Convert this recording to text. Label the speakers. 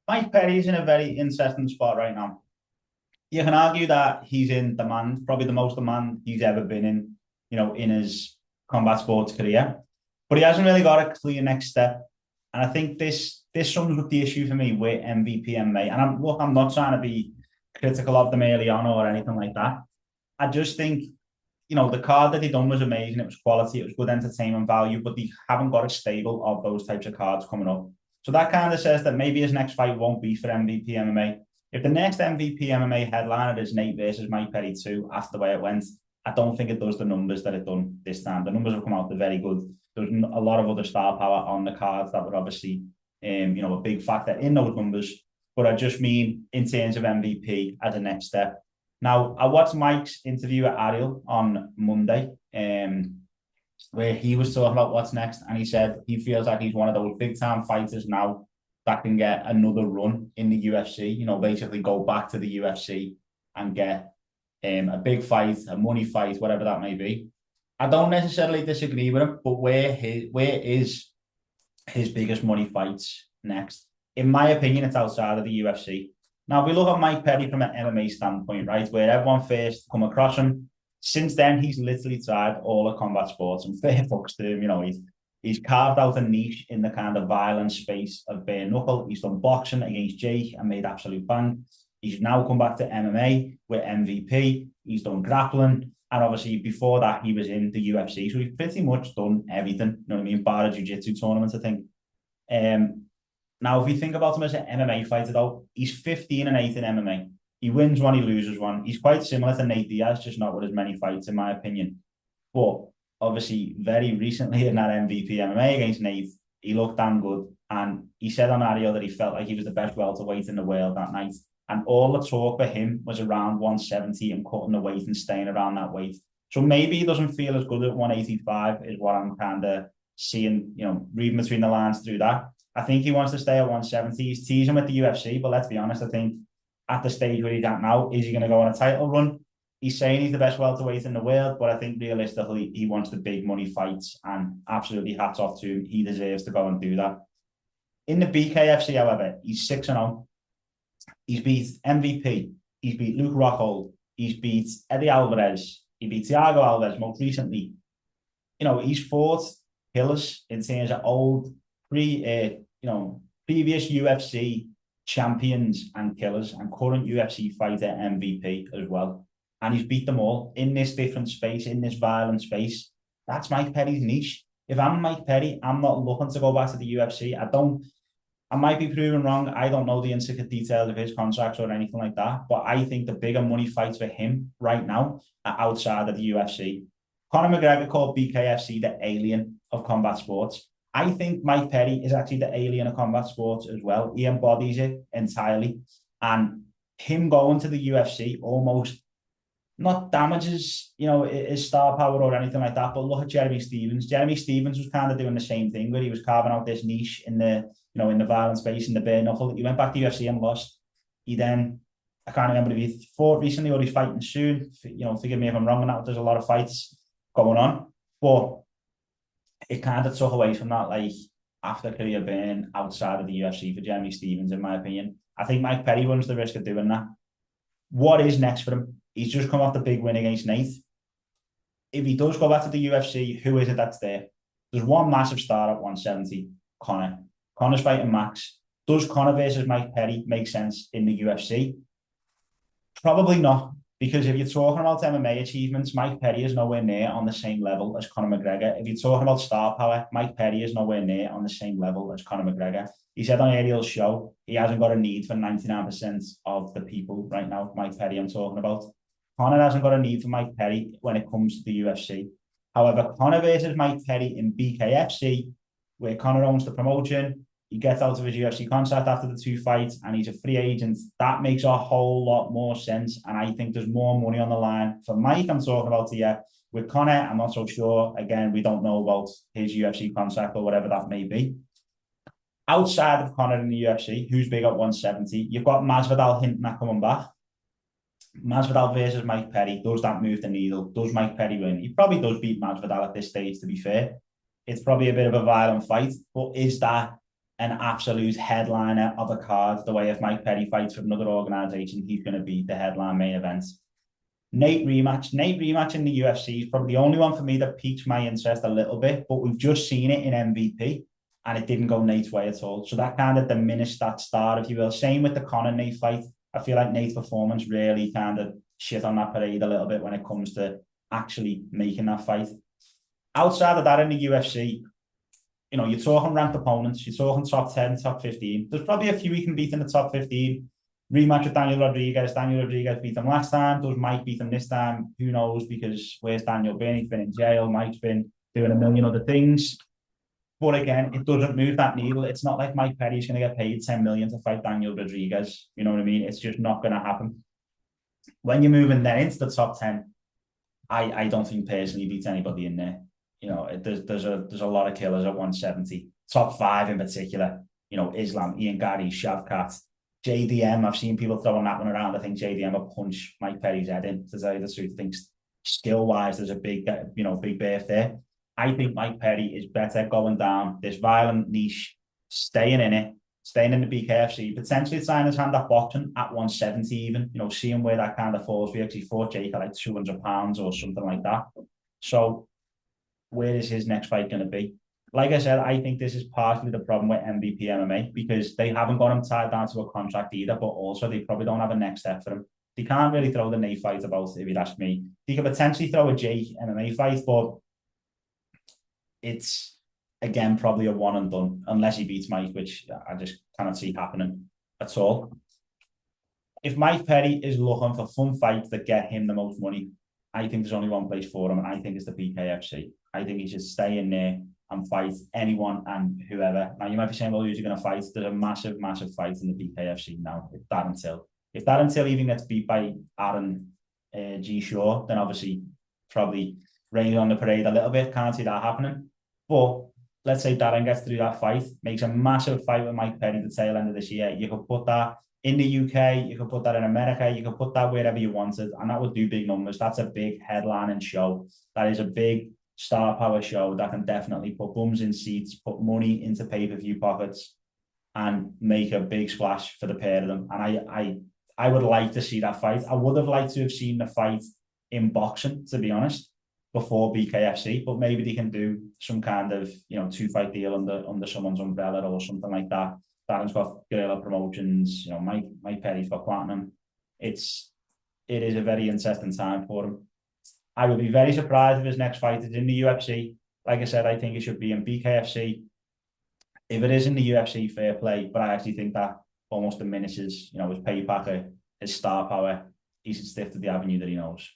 Speaker 1: Mike Perry's in a very interesting spot right now. You can argue that he's in demand, probably the most demand he's ever been in, in his combat sports career. But he hasn't really got a clear next step. And I think this sums up the issue for me with MVP MMA. And I'm not trying to be critical of them early on or anything like that. I just think, the card that he done was amazing. It was quality, it was good entertainment value, but they haven't got a stable of those types of cards coming up. So that kind of says that maybe his next fight won't be for MVP MMA. If the next MVP MMA headliner is Nate versus Mike Perry 2 after the way it went, I don't think it does the numbers that it done this time. The numbers have come out, they're very good. There's a lot of other star power on the cards that were obviously, a big factor in those numbers. But I just mean in terms of MVP as a next step. Now, I watched Mike's interview at Ariel on Monday, where he was talking about what's next, and he said he feels like he's one of those big time fighters now that can get another run in the UFC. Basically go back to the UFC and get a big fight, a money fight, whatever that may be. I don't necessarily disagree with him, but where is his biggest money fights next? In my opinion, it's outside of the UFC. Now, we look at Mike Perry from an MMA standpoint, right, where everyone first come across him. Since then, he's literally tried all the combat sports, and fair fucks to him. He's carved out a niche in the kind of violent space of bare knuckle. He's done boxing against Jake and made absolute bang. He's now come back to MMA with MVP. He's done grappling. And obviously, before that, he was in the UFC. So he's pretty much done everything, you know what I mean? Bar a jiu-jitsu tournament, I think. Now, if we think about him as an MMA fighter, though, he's 15-8 in MMA. He wins one, he loses one. He's quite similar to Nate Diaz, just not with as many fights, in my opinion. But obviously, very recently in that MVP MMA against Nate, he looked damn good. And he said on Ariel that he felt like he was the best welterweight in the world that night. And all the talk for him was around 170 and cutting the weight and staying around that weight. So maybe he doesn't feel as good at 185 is what I'm kind of seeing, reading between the lines through that. I think he wants to stay at 170. He's teasing with the UFC, but let's be honest, I think at the stage where he's at now, is he going to go on a title run? He's saying he's the best welterweight in the world, but I think realistically, he wants the big money fights, and absolutely hats off to him. He deserves to go and do that. In the BKFC, however, he's 6-0. He's beat MVP. He's beat Luke Rockhold. He's beat Eddie Alvarez. He beat Thiago Alves most recently. He's fought killers in terms of old, previous UFC champions and killers, and current UFC fighter MVP as well. And he's beat them all in this different space, in this violent space. That's Mike Perry's niche. If I'm Mike Perry, I'm not looking to go back to the UFC. I might be proven wrong. I don't know the intricate details of his contracts or anything like that. But I think the bigger money fights for him right now are outside of the UFC. Conor McGregor called BKFC the alien of combat sports. I think Mike Perry is actually the alien of combat sports as well. He embodies it entirely. And him going to the UFC almost not damages, his star power or anything like that. But look at Jeremy Stephens. Jeremy Stephens was kind of doing the same thing, where he was carving out this niche in the violent space, in the bare knuckle. He went back to UFC and lost. He then, I can't remember if he fought recently or he's fighting soon. Forgive me if I'm wrong on that. There's a lot of fights going on. But it kind of took away from that, after career burn outside of the UFC for Jeremy Stephens, in my opinion. I think Mike Perry runs the risk of doing that. What is next for him? He's just come off the big win against Nate. If he does go back to the UFC, who is it that's there? There's one massive star at 170, Conor. Conor's fighting Max. Does Conor versus Mike Perry make sense in the UFC? Probably not. Because if you're talking about MMA achievements, Mike Perry is nowhere near on the same level as Conor McGregor. If you're talking about star power, Mike Perry is nowhere near on the same level as Conor McGregor. He said on Ariel's show, he hasn't got a need for 99% of the people right now. Mike Perry, I'm talking about. Conor hasn't got a need for Mike Perry when it comes to the UFC. However, Conor versus Mike Perry in BKFC, where Conor owns the promotion, he gets out of his UFC contract after the 2 fights and he's a free agent. That makes a whole lot more sense. And I think there's more money on the line. For Mike, I'm talking about here. With Conor, I'm not so sure. Again, we don't know about his UFC contract or whatever that may be. Outside of Conor in the UFC, who's big at 170? You've got Masvidal hinting at coming back. Masvidal versus Mike Perry. Does that move the needle? Does Mike Perry win? He probably does beat Masvidal at this stage, to be fair. It's probably a bit of a violent fight, but is that an absolute headliner of a card, the way if Mike Perry fights for another organization, he's going to be the headline main event. Nate rematch in the UFC is probably the only one for me that piques my interest a little bit, but we've just seen it in MVP and it didn't go Nate's way at all. So that kind of diminished that star, if you will. Same with the Conor Nate fight. I feel like Nate's performance really kind of shit on that parade a little bit when it comes to actually making that fight. Outside of that in the UFC, you know, you're talking ranked opponents, you're talking top 10, top 15. There's probably a few he can beat in the top 15. Rematch with Daniel Rodriguez. Daniel Rodriguez beat him last time. Does Mike beat him this time? Who knows? Because where's Daniel been? He's been in jail. Mike's been doing a million other things. But again, it doesn't move that needle. It's not like Mike Perry's going to get paid 10 million to fight Daniel Rodriguez. You know what I mean? It's just not going to happen. When you're moving then into the top 10, I don't think personally beats anybody in there. You know, there's a lot of killers at 170. Top 5 in particular. You know, Islam, Ian Gary, Shavkat, JDM. I've seen people throwing that one around. I think JDM will punch Mike Perry's head in. To tell you the truth, I think skill wise, there's a big big birth there. I think Mike Perry is better going down this violent niche, staying in it, staying in the BKFC, potentially trying his hand at boxing at 170 even, you know, seeing where that kind of falls. We actually fought Jake at like 200 pounds or something like that. So where is his next fight going to be? Like I said, I think this is partly the problem with MVP MMA because they haven't got him tied down to a contract either, but also they probably don't have a next step for him. They can't really throw the Nate fight about, if you'd ask me. They could potentially throw a Jake MMA fight, but it's, again, probably a one and done, unless he beats Mike, which I just cannot see happening at all. If Mike Perry is looking for fun fights that get him the most money, I think there's only one place for him, and I think it's the BKFC. I think he should stay in there and fight anyone and whoever. Now, you might be saying, well, who's he going to fight? There's a massive, massive fight in the BKFC now, if Darren Till. If Darren Till even gets beat by Aaron G. Shaw, then obviously probably rain on the parade a little bit. Can't see that happening. But let's say Darren gets through that fight, makes a massive fight with Mike Perry at the tail end of this year. You could put that in the UK, you could put that in America, you could put that wherever you wanted, and that would do big numbers. That's a big headlining show. That is a big star power show that can definitely put bums in seats, put money into pay-per-view pockets, and make a big splash for the pair of them. And I would like to see that fight. I would have liked to have seen the fight in boxing, to be honest, before BKFC, but maybe they can do some kind of, you know, 2-fight deal under someone's umbrella or something like that. Darren's got Guerrilla Promotions, you know, Mike Perry's got Platinum. It is a very interesting time for him. I would be very surprised if his next fight is in the UFC. Like I said, I think it should be in BKFC. If it is in the UFC, fair play, but I actually think that almost diminishes, you know, his pay packet, his star power. He should stick to the avenue that he knows.